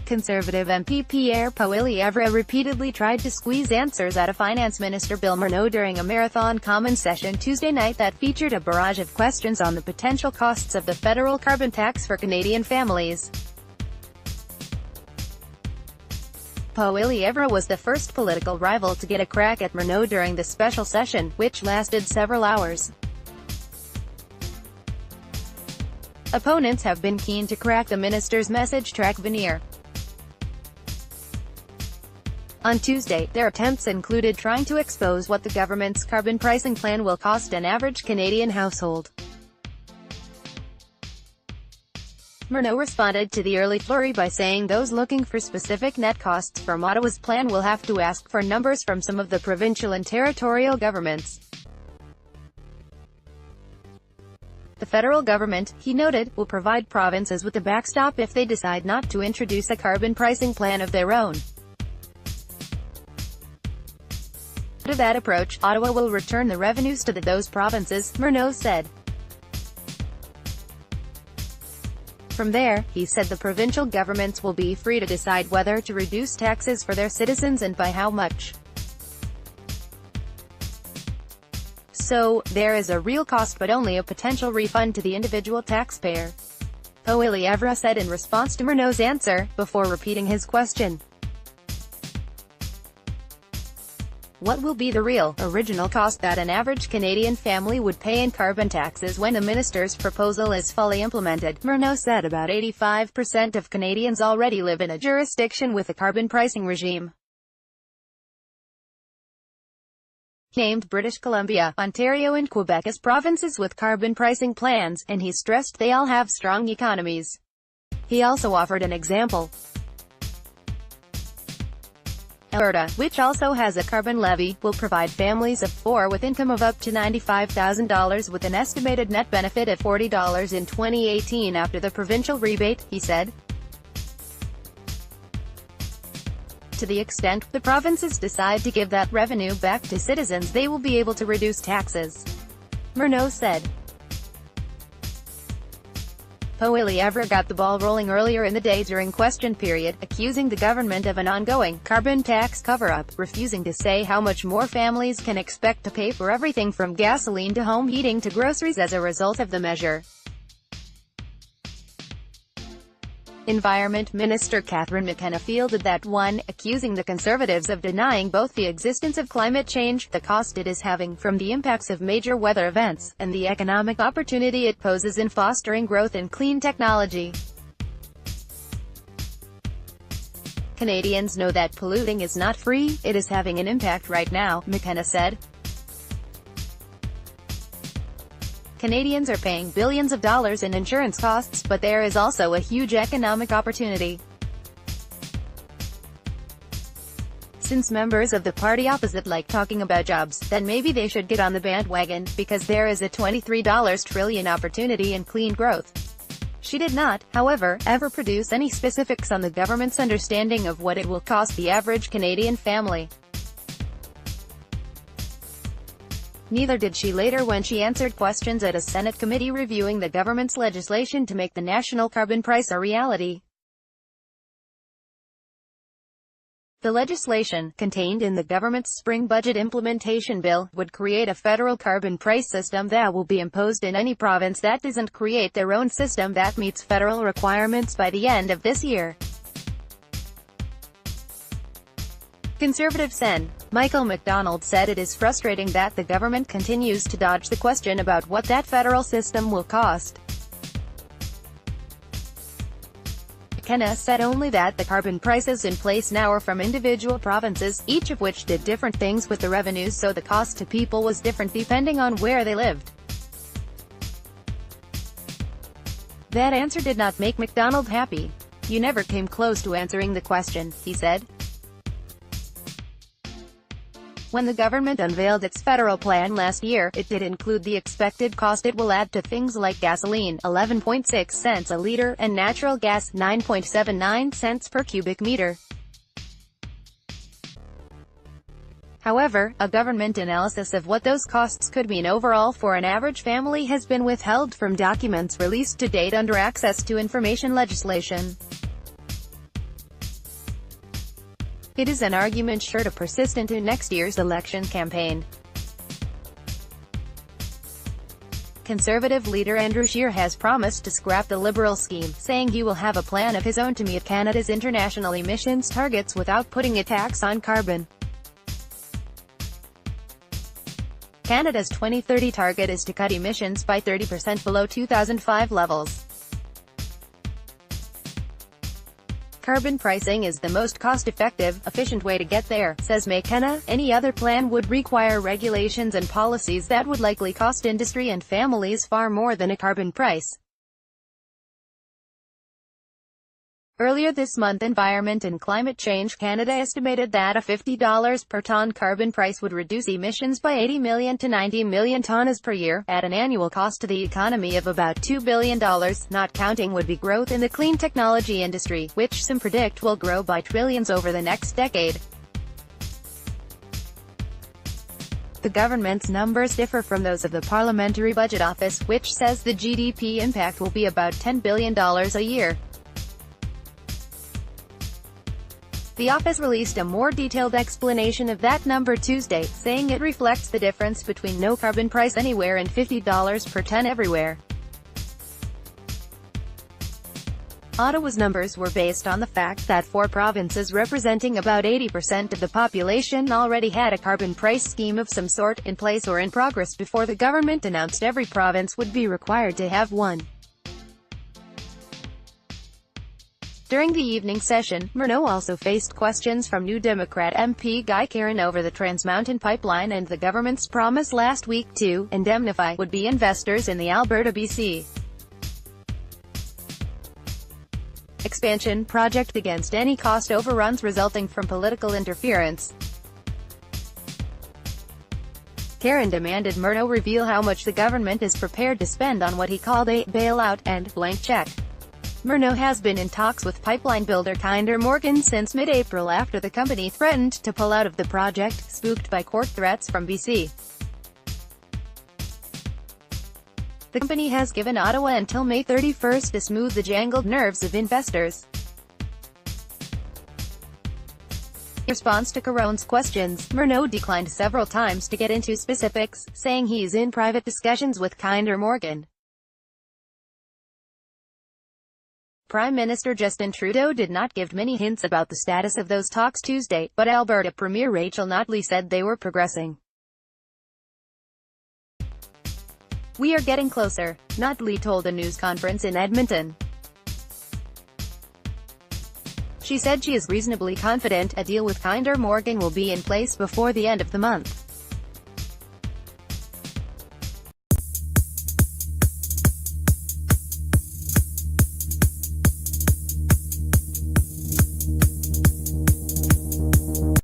Conservative MP Pierre Poilievre repeatedly tried to squeeze answers out of Finance Minister Bill Morneau during a marathon comment session Tuesday night that featured a barrage of questions on the potential costs of the federal carbon tax for Canadian families. Poilievre was the first political rival to get a crack at Morneau during the special session, which lasted several hours. Opponents have been keen to crack the minister's message track veneer. On Tuesday, their attempts included trying to expose what the government's carbon pricing plan will cost an average Canadian household. Morneau responded to the early flurry by saying those looking for specific net costs from Ottawa's plan will have to ask for numbers from some of the provincial and territorial governments. The federal government, he noted, will provide provinces with a backstop if they decide not to introduce a carbon pricing plan of their own. Under that approach, Ottawa will return the revenues to those provinces, Morneau said. From there, he said the provincial governments will be free to decide whether to reduce taxes for their citizens and by how much. So, there is a real cost but only a potential refund to the individual taxpayer, Poilievre said in response to Morneau's answer, before repeating his question. What will be the real, original cost that an average Canadian family would pay in carbon taxes when the minister's proposal is fully implemented? Morneau said about 85% of Canadians already live in a jurisdiction with a carbon pricing regime. He named British Columbia, Ontario and Quebec as provinces with carbon pricing plans, and he stressed they all have strong economies. He also offered an example. Alberta, which also has a carbon levy, will provide families of four with income of up to $95,000 with an estimated net benefit of $40 in 2018 after the provincial rebate, he said. To the extent the provinces decide to give that revenue back to citizens, they will be able to reduce taxes, Morneau said. Poilievre got the ball rolling earlier in the day during question period, accusing the government of an ongoing carbon tax cover-up, refusing to say how much more families can expect to pay for everything from gasoline to home heating to groceries as a result of the measure. Environment Minister Catherine McKenna fielded that one, accusing the Conservatives of denying both the existence of climate change, the cost it is having from the impacts of major weather events, and the economic opportunity it poses in fostering growth in clean technology. Canadians know that polluting is not free, it is having an impact right now, McKenna said. Canadians are paying billions of dollars in insurance costs, but there is also a huge economic opportunity. Since members of the party opposite like talking about jobs, then maybe they should get on the bandwagon, because there is a $23 trillion opportunity in clean growth. She did not, however, ever produce any specifics on the government's understanding of what it will cost the average Canadian family. Neither did she later when she answered questions at a Senate committee reviewing the government's legislation to make the national carbon price a reality. The legislation, contained in the government's spring budget implementation bill, would create a federal carbon price system that will be imposed in any province that doesn't create their own system that meets federal requirements by the end of this year. Conservative Sen. Michael MacDonald said it is frustrating that the government continues to dodge the question about what that federal system will cost. McKenna said only that the carbon prices in place now are from individual provinces, each of which did different things with the revenues, so the cost to people was different depending on where they lived. That answer did not make MacDonald happy. You never came close to answering the question, he said. When the government unveiled its federal plan last year, it did include the expected cost it will add to things like gasoline, 11.6 cents a liter, and natural gas, 9.79 cents per cubic meter. However, a government analysis of what those costs could mean overall for an average family has been withheld from documents released to date under access to information legislation. It is an argument sure to persist into next year's election campaign. Conservative leader Andrew Scheer has promised to scrap the Liberal scheme, saying he will have a plan of his own to meet Canada's international emissions targets without putting a tax on carbon. Canada's 2030 target is to cut emissions by 30% below 2005 levels. Carbon pricing is the most cost-effective, efficient way to get there, says McKenna. Any other plan would require regulations and policies that would likely cost industry and families far more than a carbon price. Earlier this month, Environment and Climate Change Canada estimated that a $50 per ton carbon price would reduce emissions by 80 million to 90 million tonnes per year, at an annual cost to the economy of about $2 billion, not counting would-be growth in the clean technology industry, which some predict will grow by trillions over the next decade. The government's numbers differ from those of the Parliamentary Budget Office, which says the GDP impact will be about $10 billion a year. The office released a more detailed explanation of that number Tuesday, saying it reflects the difference between no carbon price anywhere and $50 per ton everywhere. Ottawa's numbers were based on the fact that 4 provinces representing about 80% of the population already had a carbon price scheme of some sort, in place or in progress, before the government announced every province would be required to have one. During the evening session, Morneau also faced questions from New Democrat MP Guy Caron over the Trans Mountain pipeline and the government's promise last week to indemnify would-be investors in the Alberta-BC expansion project against any cost overruns resulting from political interference. Caron demanded Morneau reveal how much the government is prepared to spend on what he called a bailout and blank check. Morneau has been in talks with pipeline builder Kinder Morgan since mid-April after the company threatened to pull out of the project, spooked by court threats from BC. The company has given Ottawa until May 31st to smooth the jangled nerves of investors. In response to Caron's questions, Morneau declined several times to get into specifics, saying he is in private discussions with Kinder Morgan. Prime Minister Justin Trudeau did not give many hints about the status of those talks Tuesday, but Alberta Premier Rachel Notley said they were progressing. "We are getting closer," Notley told a news conference in Edmonton. She said she is reasonably confident a deal with Kinder Morgan will be in place before the end of the month.